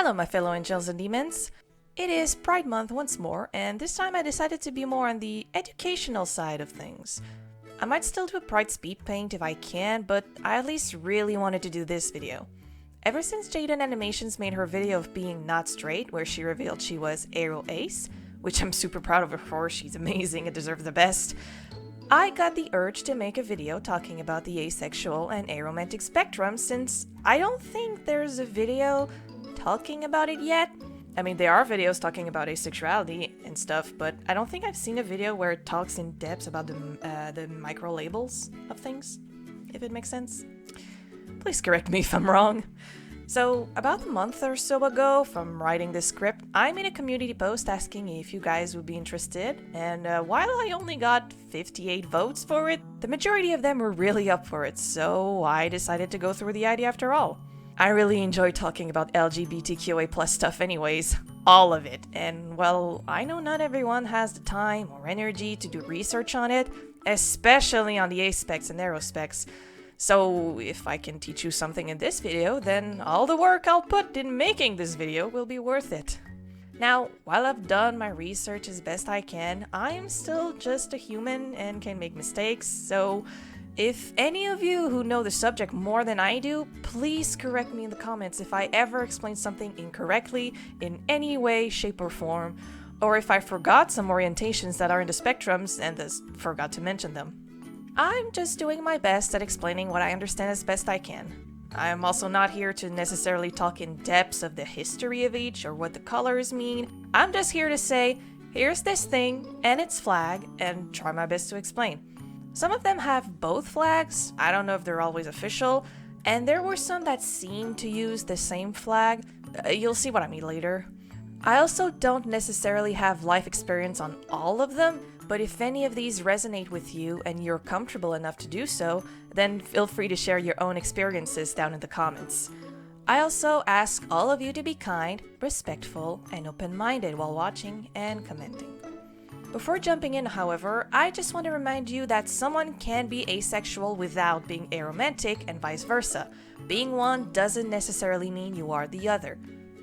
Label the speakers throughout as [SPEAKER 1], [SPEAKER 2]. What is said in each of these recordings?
[SPEAKER 1] Hello my fellow angels and demons. It is Pride Month once more, and this time I decided to be more on the educational side of things. I might still do a Pride speed paint if I can, but I at least really wanted to do this video. Ever since Jaden Animations made her video of being not straight, where she revealed she was Aro Ace, which I'm super proud of her for, she's amazing and deserves the best, I got the urge to make a video talking about the asexual and aromantic spectrum, since I don't think there's a video talking about it yet. I mean, there are videos talking about asexuality and stuff, but I don't think I've seen a video where it talks in depth about the micro labels of things, if it makes sense. Please correct me if I'm wrong. So, about a month or so ago from writing this script, I made a community post asking if you guys would be interested, and while I only got 58 votes for it, the majority of them were really up for it, so I decided to go through the idea after all. I really enjoy talking about LGBTQA+ stuff anyways, all of it, and well, I know not everyone has the time or energy to do research on it, especially on the aspecs and aerospecs. So if I can teach you something in this video, then all the work I'll put in making this video will be worth it. Now, while I've done my research as best I can, I am still just a human and can make mistakes, so if any of you who know the subject more than I do, please correct me in the comments if I ever explain something incorrectly in any way, shape, or form, or if I forgot some orientations that are in the spectrums and thus forgot to mention them. I'm just doing my best at explaining what I understand as best I can. I'm also not here to necessarily talk in depth of the history of each or what the colors mean. I'm just here to say, here's this thing and its flag, and try my best to explain. Some of them have both flags, I don't know if they're always official, and there were some that seemed to use the same flag. You'll see what I mean later. I also don't necessarily have life experience on all of them, but if any of these resonate with you and you're comfortable enough to do so, then feel free to share your own experiences down in the comments. I also ask all of you to be kind, respectful, and open-minded while watching and commenting. Before jumping in, however, I just want to remind you that someone can be asexual without being aromantic and vice versa. Being one doesn't necessarily mean you are the other.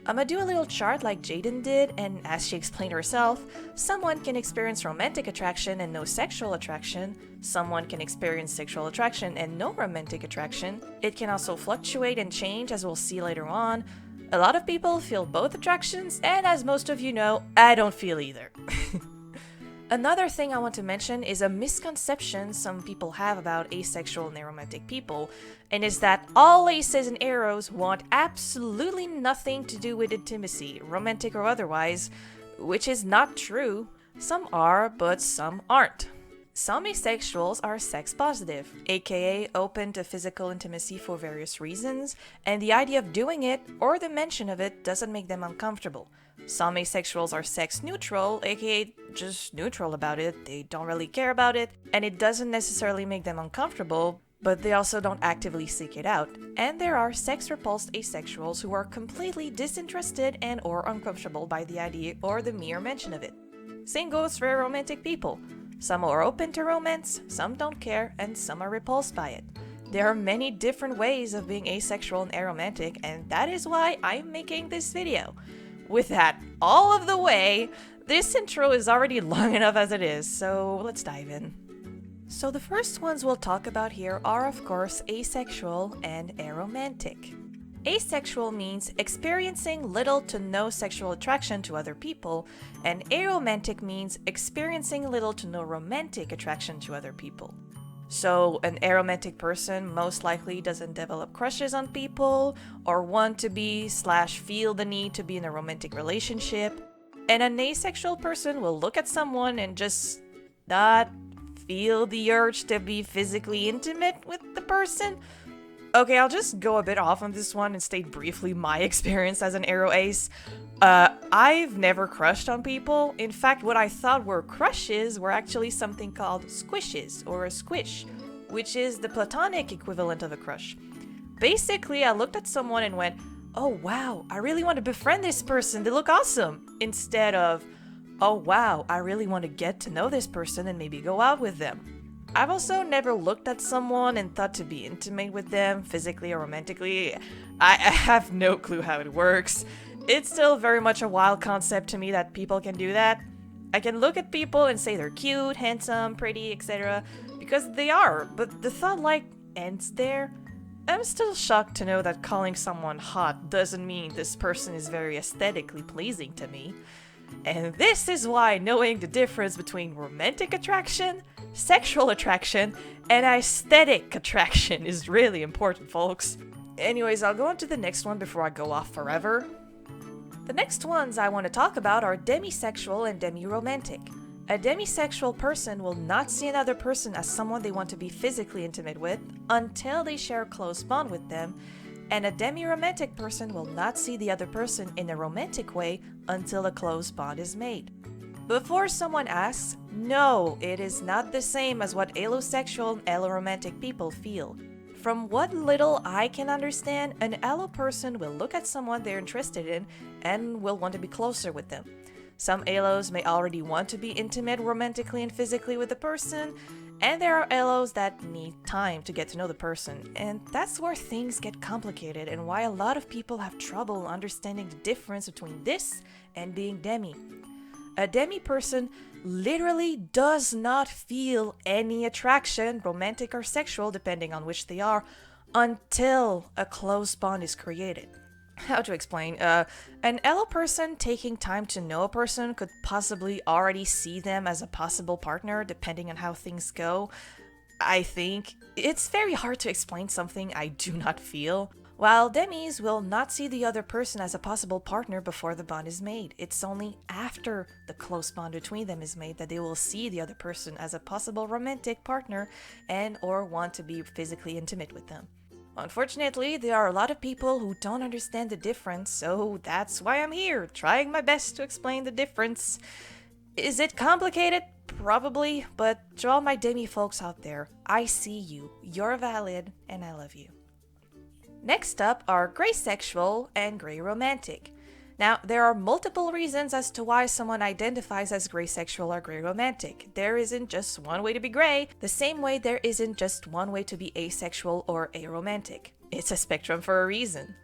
[SPEAKER 1] I'm gonna do a little chart like Jaden did, and as she explained herself, someone can experience romantic attraction and no sexual attraction, someone can experience sexual attraction and no romantic attraction. It can also fluctuate and change, as we'll see later on. A lot of people feel both attractions, and as most of you know, I don't feel either. Another thing I want to mention is a misconception some people have about asexual and aromantic people, and is that all aces and aros want absolutely nothing to do with intimacy, romantic or otherwise, which is not true. Some are, but some aren't. Some asexuals are sex positive, aka open to physical intimacy for various reasons, and the idea of doing it or the mention of it doesn't make them uncomfortable. Some asexuals are sex neutral, aka just neutral about it, they don't really care about it, and it doesn't necessarily make them uncomfortable, but they also don't actively seek it out. And there are sex-repulsed asexuals who are completely disinterested and or uncomfortable by the idea or the mere mention of it. Same goes for aromantic people. Some are open to romance, some don't care, and some are repulsed by it. There are many different ways of being asexual and aromantic, and that is why I'm making this video. With that all of the way, this intro is already long enough as it is, so let's dive in. So the first ones we'll talk about here are of course asexual and aromantic. Asexual means experiencing little to no sexual attraction to other people, and aromantic means experiencing little to no romantic attraction to other people. So an aromantic person most likely doesn't develop crushes on people, or want to be / feel the need to be in a romantic relationship. And an asexual person will look at someone and just not feel the urge to be physically intimate with the person. Okay, I'll just go a bit off on this one and state briefly my experience as an aro ace. I've never crushed on people. In fact, what I thought were crushes were actually something called squishes, or a squish, which is the platonic equivalent of a crush. Basically, I looked at someone and went, oh wow, I really want to befriend this person, they look awesome, instead of, oh wow, I really want to get to know this person and maybe go out with them. I've also never looked at someone and thought to be intimate with them, physically or romantically. I have no clue how it works. It's still very much a wild concept to me that people can do that. I can look at people and say they're cute, handsome, pretty, etc. because they are, but the thought like ends there. I'm still shocked to know that calling someone hot doesn't mean this person is very aesthetically pleasing to me. And this is why knowing the difference between romantic attraction, sexual attraction, and aesthetic attraction is really important, folks. Anyways, I'll go on to the next one before I go off forever. The next ones I want to talk about are demisexual and demiromantic. A demisexual person will not see another person as someone they want to be physically intimate with until they share a close bond with them, and a demiromantic person will not see the other person in a romantic way until a close bond is made. Before someone asks, no, it is not the same as what allosexual and aromantic people feel. From what little I can understand, an allo person will look at someone they're interested in and will want to be closer with them. Some allos may already want to be intimate romantically and physically with the person, and there are allos that need time to get to know the person, and that's where things get complicated and why a lot of people have trouble understanding the difference between this and being demi. A demi person literally does not feel any attraction, romantic or sexual, depending on which they are, until a close bond is created. How to explain? An allo person taking time to know a person could possibly already see them as a possible partner, depending on how things go. I think it's very hard to explain something I do not feel. While demis will not see the other person as a possible partner before the bond is made. It's only after the close bond between them is made that they will see the other person as a possible romantic partner and or want to be physically intimate with them. Unfortunately, there are a lot of people who don't understand the difference, so that's why I'm here, trying my best to explain the difference. Is it complicated? Probably, but to all my demi folks out there, I see you, you're valid, and I love you. Next up are Greysexual and Agroromantic. Now, there are multiple reasons as to why someone identifies as Greysexual or Agroromantic. There isn't just one way to be gray, the same way there isn't just one way to be asexual or aromantic. It's a spectrum for a reason.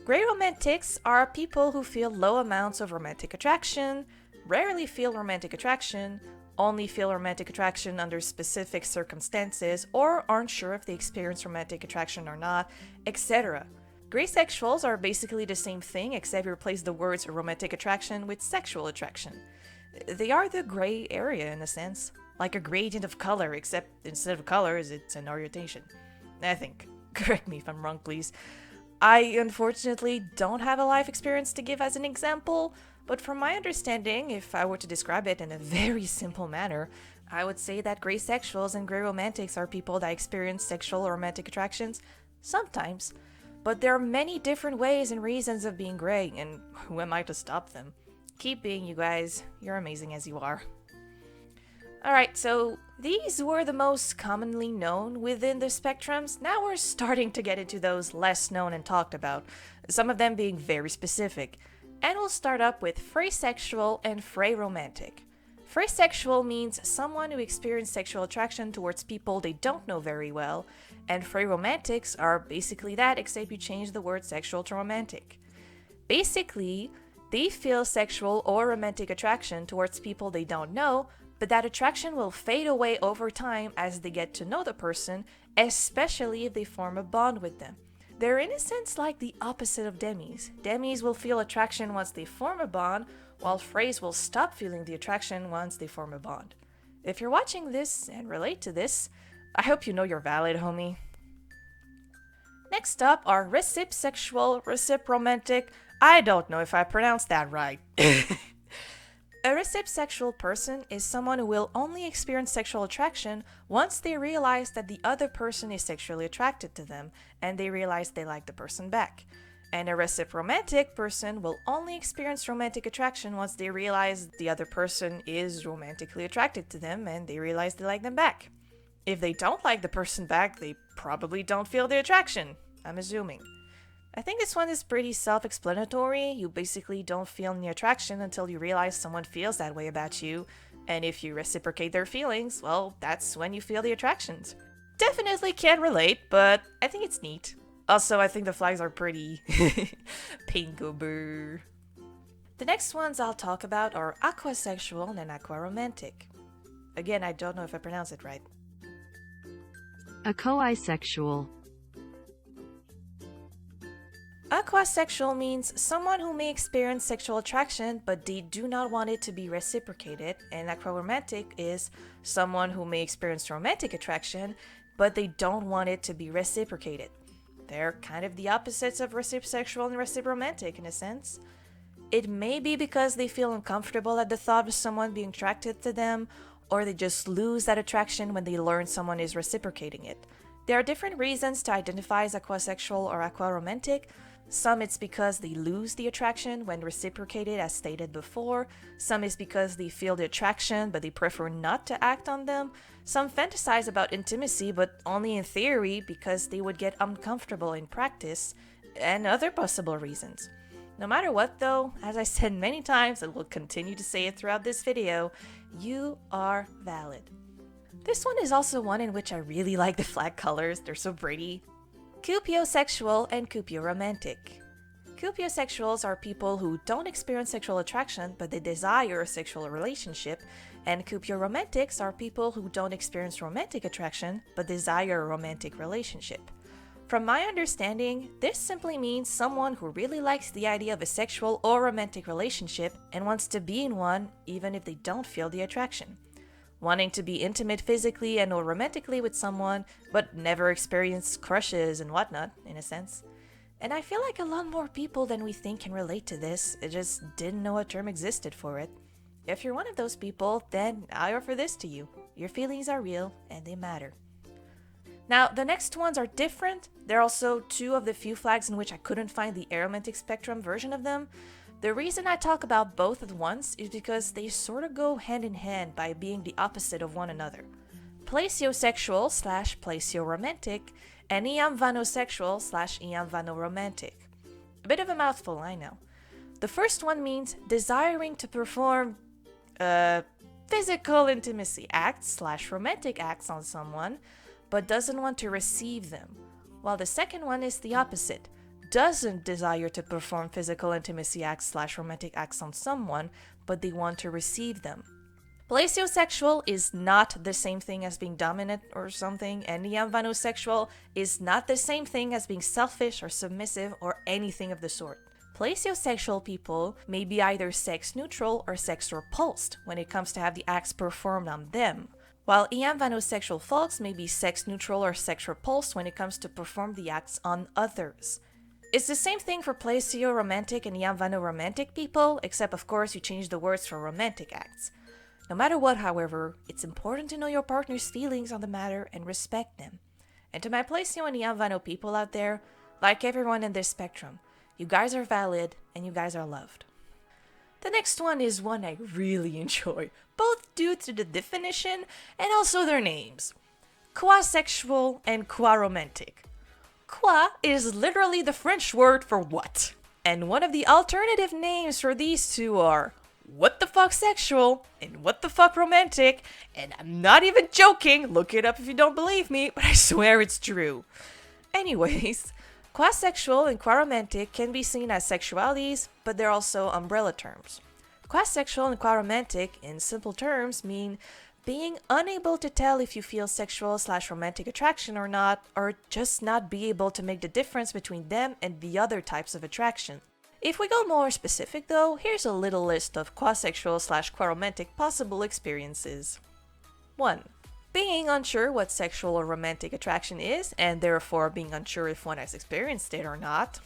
[SPEAKER 1] Agroromantics are people who feel low amounts of romantic attraction, rarely feel romantic attraction, only feel romantic attraction under specific circumstances, or aren't sure if they experience romantic attraction or not, etc. Greysexuals are basically the same thing, except you replace the words romantic attraction with sexual attraction. They are the gray area in a sense, like a gradient of color, except instead of colors, it's an orientation. I think. Correct me if I'm wrong, please. I unfortunately don't have a life experience to give as an example, but from my understanding, if I were to describe it in a very simple manner, I would say that Greysexuals and Agroromantics are people that experience sexual or romantic attractions sometimes. But there are many different ways and reasons of being gray, and who am I to stop them? Keep being, you guys. You're amazing as you are. Alright, so these were the most commonly known within the spectrums. Now we're starting to get into those less known and talked about, some of them being very specific. And we'll start up with Freesexual and Aromantic. Freesexual means someone who experiences sexual attraction towards people they don't know very well, and Aromantics are basically that, except you change the word sexual to romantic. Basically, they feel sexual or romantic attraction towards people they don't know, but that attraction will fade away over time as they get to know the person, especially if they form a bond with them. They're in a sense like the opposite of demis. Demis will feel attraction once they form a bond, while Freys will stop feeling the attraction once they form a bond. If you're watching this and relate to this, I hope you know you're valid, homie. Next up are Recepsexual, Recipromantic. I don't know if I pronounced that right. A recepsexual person is someone who will only experience sexual attraction once they realize that the other person is sexually attracted to them and they realize they like the person back. And a recipromantic person will only experience romantic attraction once they realize the other person is romantically attracted to them and they realize they like them back. If they don't like the person back, they probably don't feel the attraction, I'm assuming. I think this one is pretty self-explanatory. You basically don't feel any attraction until you realize someone feels that way about you, and if you reciprocate their feelings, well, that's when you feel the attractions. Definitely can't relate, but I think it's neat. Also, I think the flags are pretty pinko-boo. The next ones I'll talk about are Aquasexual and Agroromantic. Again, I don't know if I pronounce it right.
[SPEAKER 2] Copiosexual.
[SPEAKER 1] Aquasexual means someone who may experience sexual attraction but they do not want it to be reciprocated, and Agroromantic is someone who may experience romantic attraction but they don't want it to be reciprocated. They're kind of the opposites of Recisexual and Agroromantic in a sense. It may be because they feel uncomfortable at the thought of someone being attracted to them, or they just lose that attraction when they learn someone is reciprocating it. There are different reasons to identify as Aquasexual or Aquaromantic. Some it's because they lose the attraction when reciprocated as stated before. Some is because they feel the attraction but they prefer not to act on them. Some fantasize about intimacy but only in theory because they would get uncomfortable in practice, and other possible reasons. No matter what though, as I said many times and will continue to say it throughout this video, you are valid. This one is also one in which I really like the flag colors, they're so pretty. Copiosexual and Copioromantic. Copiosexuals are people who don't experience sexual attraction but they desire a sexual relationship, and Copioromantics are people who don't experience romantic attraction but desire a romantic relationship. From my understanding, this simply means someone who really likes the idea of a sexual or romantic relationship and wants to be in one even if they don't feel the attraction. Wanting to be intimate physically and or romantically with someone, but never experience crushes and whatnot, in a sense. And I feel like a lot more people than we think can relate to this, it just didn't know a term existed for it. If you're one of those people, then I offer this to you. Your feelings are real and they matter. Now, the next ones are different. They're also two of the few flags in which I couldn't find the aromantic spectrum version of them. The reason I talk about both at once is because they sort of go hand in hand by being the opposite of one another. Plasiosexual / plasioromantic and Iamvanosexual / Iamvanoromantic. A bit of a mouthful, I know. The first one means desiring to perform physical intimacy acts / romantic acts on someone, but doesn't want to receive them, while the second one is the opposite, doesn't desire to perform physical intimacy acts / romantic acts on someone, but they want to receive them. Plasiosexual is not the same thing as being dominant or something, and Iamvanosexual is not the same thing as being selfish or submissive or anything of the sort. Plasiosexual people may be either sex neutral or sex repulsed when it comes to have the acts performed on them, while Iamvanosexual folks may be sex neutral or sex repulsed when it comes to perform the acts on others. It's the same thing for plasioromantic and Iamvanoromantic people, except of course you change the words for romantic acts. No matter what, however, it's important to know your partner's feelings on the matter and respect them. And to my Plasio and Iamvano people out there, like everyone in this spectrum, you guys are valid and you guys are loved. The next one is one I really enjoy, both due to the definition and also their names. Quasexual and Quaromantic. Qua is literally the French word for what, and one of the alternative names for these two are what the fuck sexual and what the fuck romantic, and I'm not even joking, look it up if you don't believe me, but I swear it's true. Anyways, Quasexual and Quaromantic can be seen as sexualities, but they're also umbrella terms. Quasexual and Quaromantic, in simple terms, mean being unable to tell if you feel sexual / romantic attraction or not, or just not be able to make the difference between them and the other types of attraction. If we go more specific though, here's a little list of Quasexual / Quaromantic possible experiences. 1. Being unsure what sexual or romantic attraction is, and therefore being unsure if one has experienced it or not.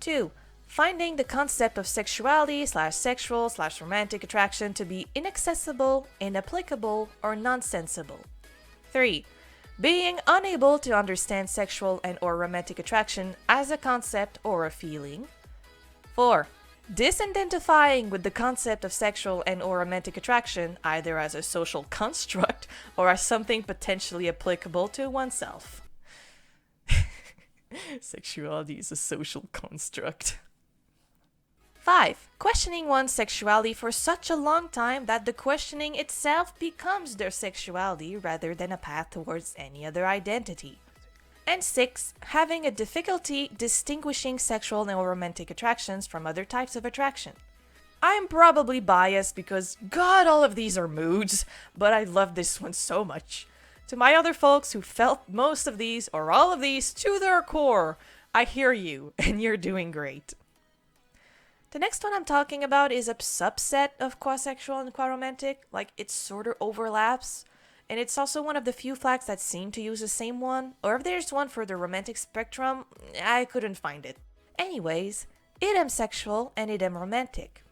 [SPEAKER 1] 2. Finding the concept of sexuality / sexual / romantic attraction to be inaccessible, inapplicable, or nonsensible. 3. Being unable to understand sexual and or romantic attraction as a concept or a feeling. 4. Disidentifying with the concept of sexual and or romantic attraction either as a social construct or as something potentially applicable to oneself. Sexuality is a social construct. 5. Questioning one's sexuality for such a long time that the questioning itself becomes their sexuality rather than a path towards any other identity. And 6. Having a difficulty distinguishing sexual and romantic attractions from other types of attraction. I'm probably biased because, God, all of these are moods, but I love this one so much. To my other folks who felt most of these or all of these to their core, I hear you, and you're doing great. The next one I'm talking about is a subset of Quasexual and Quaromantic, like it sort of overlaps, and it's also one of the few flags that seem to use the same one, or if there's one for the romantic spectrum, I couldn't find it. Anyways, Idiom Sexual and Idiom Romantic.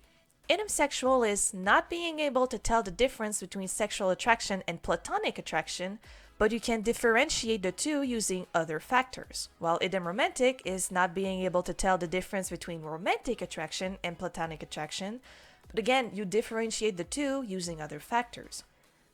[SPEAKER 1] Idiom Sexual is not being able to tell the difference between sexual attraction and platonic attraction, but you can differentiate the two using other factors, while Idiom Romantic is not being able to tell the difference between romantic attraction and platonic attraction, but again, you differentiate the two using other factors.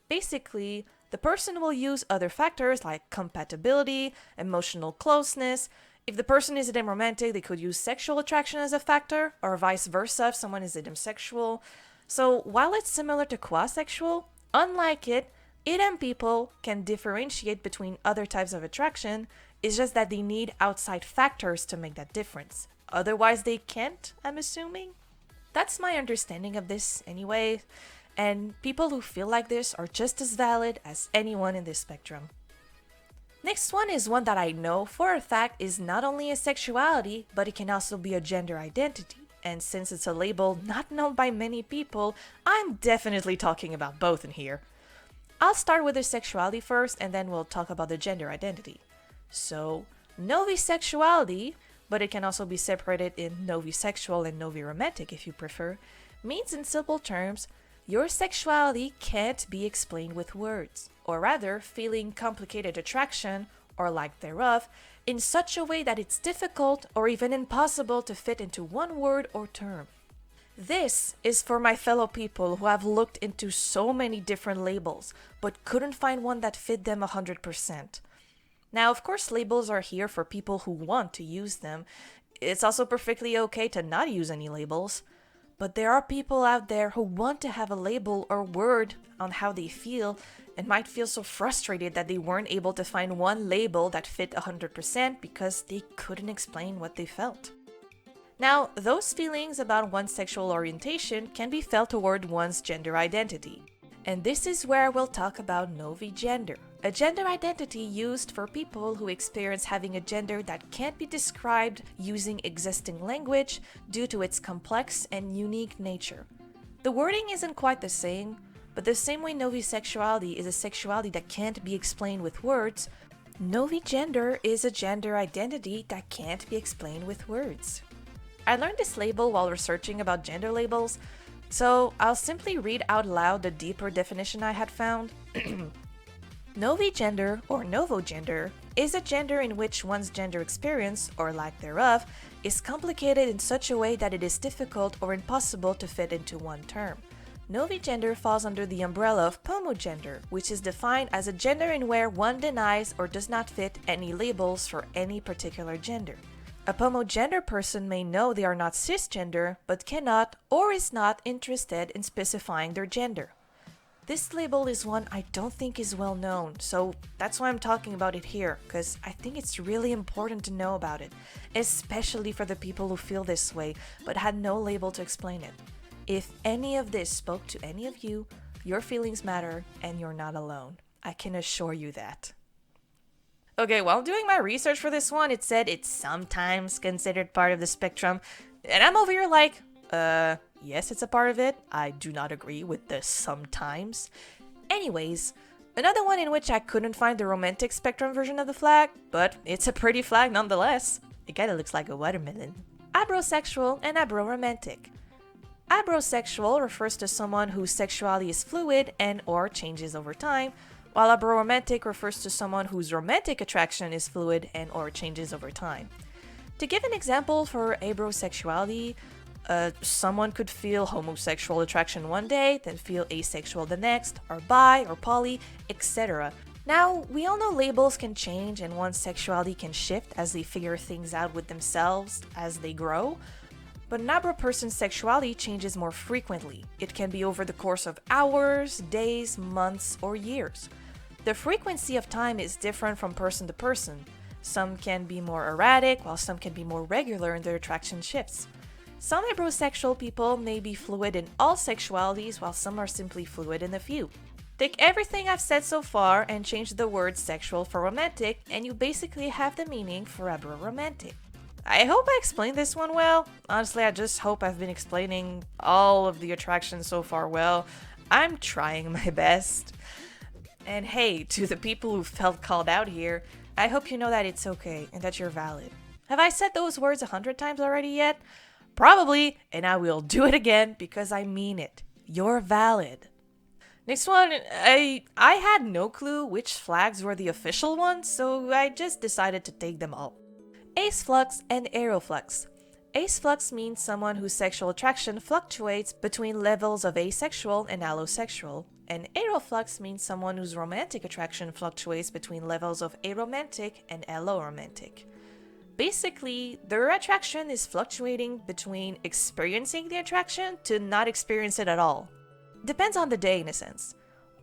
[SPEAKER 1] Basically, the person will use other factors like compatibility, emotional closeness. If the person is idiom romantic, they could use sexual attraction as a factor, or vice versa if someone is idiom sexual. So while it's similar to quasexual, unlike it, idiom people can differentiate between other types of attraction. It's just that they need outside factors to make that difference. Otherwise they can't, I'm assuming. That's my understanding of this anyway, and people who feel like this are just as valid as anyone in this spectrum. Next one is one that I know for a fact is not only a sexuality, but it can also be a gender identity. And since it's a label not known by many people, I'm definitely talking about both in here. I'll start with the sexuality first, and then we'll talk about the gender identity. So, Novi sexuality, but it can also be separated in Novi sexual and Novi romantic if you prefer, means in simple terms, your sexuality can't be explained with words, or rather, feeling complicated attraction, or lack thereof, in such a way that it's difficult or even impossible to fit into one word or term. This is for my fellow people who have looked into so many different labels, but couldn't find one that fit them 100%. Now, of course, labels are here for people who want to use them. It's also perfectly okay to not use any labels. But there are people out there who want to have a label or word on how they feel and might feel so frustrated that they weren't able to find one label that fit 100% because they couldn't explain what they felt. Now, those feelings about one's sexual orientation can be felt toward one's gender identity. And this is where we'll talk about Novi Gender, a gender identity used for people who experience having a gender that can't be described using existing language due to its complex and unique nature. The wording isn't quite the same, but the same way Novi sexuality is a sexuality that can't be explained with words, Novi Gender is a gender identity that can't be explained with words. I learned this label while researching about gender labels, so I'll simply read out loud the deeper definition I had found. Novi gender, or novo gender, is a gender in which one's gender experience, or lack thereof, is complicated in such a way that it is difficult or impossible to fit into one term. Novi gender falls under the umbrella of pomogender, which is defined as a gender in where one denies or does not fit any labels for any particular gender. A pomogender person may know they are not cisgender, but cannot or is not interested in specifying their gender. This label is one I don't think is well known, so that's why I'm talking about it here, because I think it's really important to know about it, especially for the people who feel this way, but had no label to explain it. If any of this spoke to any of you, your feelings matter, and you're not alone. I can assure you that. Okay, while doing my research for this one, it said it's sometimes considered part of the spectrum, and I'm over here like, yes, it's a part of it. I do not agree with the sometimes. Anyways, another one in which I couldn't find the romantic spectrum version of the flag, but it's a pretty flag nonetheless. It kinda looks like a watermelon. Agrosexual and Agroromantic. Agrosexual refers to someone whose sexuality is fluid and or changes over time, while Agroromantic refers to someone whose romantic attraction is fluid and or changes over time. To give an example for agrosexuality, someone could feel homosexual attraction one day, then feel asexual the next, or bi, or poly, etc. Now, we all know labels can change and one's sexuality can shift as they figure things out with themselves as they grow, but an Abro person's sexuality changes more frequently. It can be over the course of hours, days, months, or years. The frequency of time is different from person to person. Some can be more erratic, while some can be more regular in their attraction shifts. Some Agrosexual people may be fluid in all sexualities, while some are simply fluid in a few. Take everything I've said so far and change the word sexual for romantic, and you basically have the meaning for Agroromantic. I hope I explained this one well. Honestly, I just hope I've been explaining all of the attractions so far well. I'm trying my best. And hey, to the people who felt called out here, I hope you know that it's okay and that you're valid. Have I said those words 100 times already yet? Probably, and I will do it again because I mean it. You're valid. Next one, I had no clue which flags were the official ones, so I just decided to take them all. Aseflux and Aeroflux. Aseflux means someone whose sexual attraction fluctuates between levels of asexual and allosexual, and Aeroflux means someone whose romantic attraction fluctuates between levels of aromantic and alloromantic. Basically, their attraction is fluctuating between experiencing the attraction to not experience it at all. Depends on the day in a sense.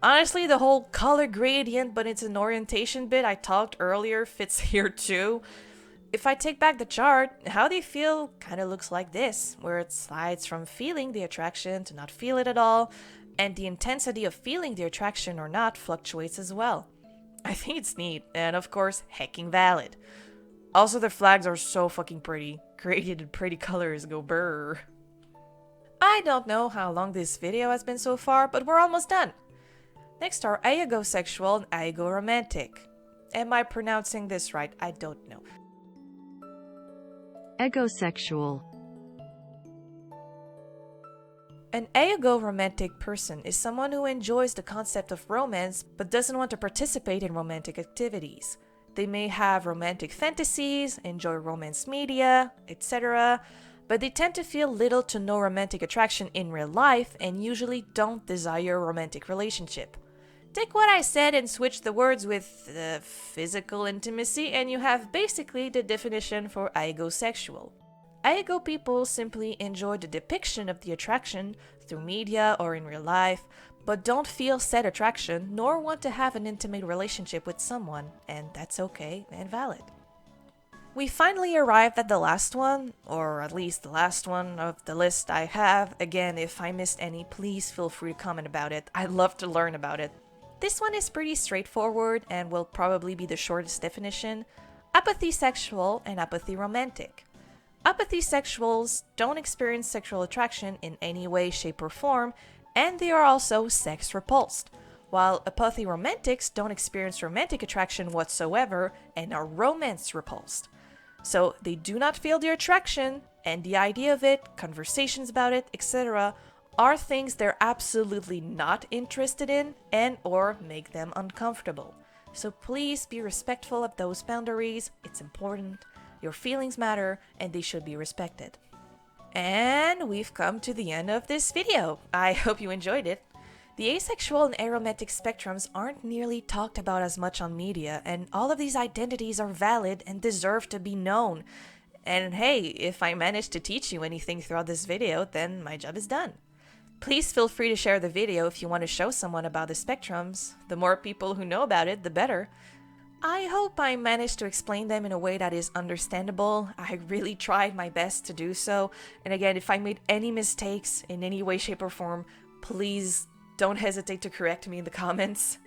[SPEAKER 1] Honestly, the whole color gradient but it's an orientation bit I talked earlier fits here too. If I take back the chart, how they feel kind of looks like this, where it slides from feeling the attraction to not feel it at all, and the intensity of feeling the attraction or not fluctuates as well. I think it's neat, and of course, hecking valid. Also, their flags are so fucking pretty. Graded pretty colors go brr. I don't know how long this video has been so far, but we're almost done. Next are Agrosexual and Agroromantic. Am I pronouncing this right? I don't know.
[SPEAKER 2] Agrosexual.
[SPEAKER 1] An agroromantic person is someone who enjoys the concept of romance but doesn't want to participate in romantic activities. They may have romantic fantasies, enjoy romance media, etc., but they tend to feel little to no romantic attraction in real life and usually don't desire a romantic relationship. Take what I said and switch the words with physical intimacy and you have basically the definition for agrosexual. Ago people simply enjoy the depiction of the attraction through media or in real life, but don't feel said attraction nor want to have an intimate relationship with someone, and that's okay and valid. We finally arrived at the last one, or at least the last one of the list I have. Again, if I missed any, please feel free to comment about it. I'd love to learn about it. This one is pretty straightforward and will probably be the shortest definition. Apathy sexual and apathy romantic. Apathy sexuals don't experience sexual attraction in any way, shape, or form, and they are also sex repulsed, while apathy romantics don't experience romantic attraction whatsoever and are romance repulsed. So they do not feel the attraction, and the idea of it, conversations about it, etc., are things they're absolutely not interested in and or make them uncomfortable. So please be respectful of those boundaries. It's important. Your feelings matter and they should be respected. And we've come to the end of this video. I hope you enjoyed it. The asexual and aromantic spectrums aren't nearly talked about as much on media, and all of these identities are valid and deserve to be known. And hey, if I managed to teach you anything throughout this video, then my job is done. Please feel free to share the video if you want to show someone about the spectrums. The more people who know about it, the better. I hope I managed to explain them in a way that is understandable. I really tried my best to do so. And again, if I made any mistakes in any way, shape, or form, please don't hesitate to correct me in the comments.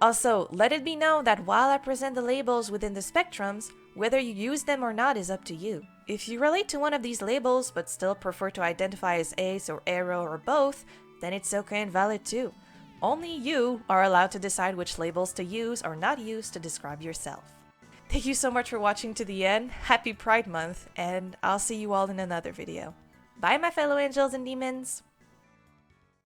[SPEAKER 1] Also, let it be known that while I present the labels within the spectrums, whether you use them or not is up to you. If you relate to one of these labels but still prefer to identify as ace or aro or both, then it's okay and valid too. Only you are allowed to decide which labels to use or not use to describe yourself. Thank you so much for watching to the end. Happy Pride Month, and I'll see you all in another video. Bye my fellow angels and demons!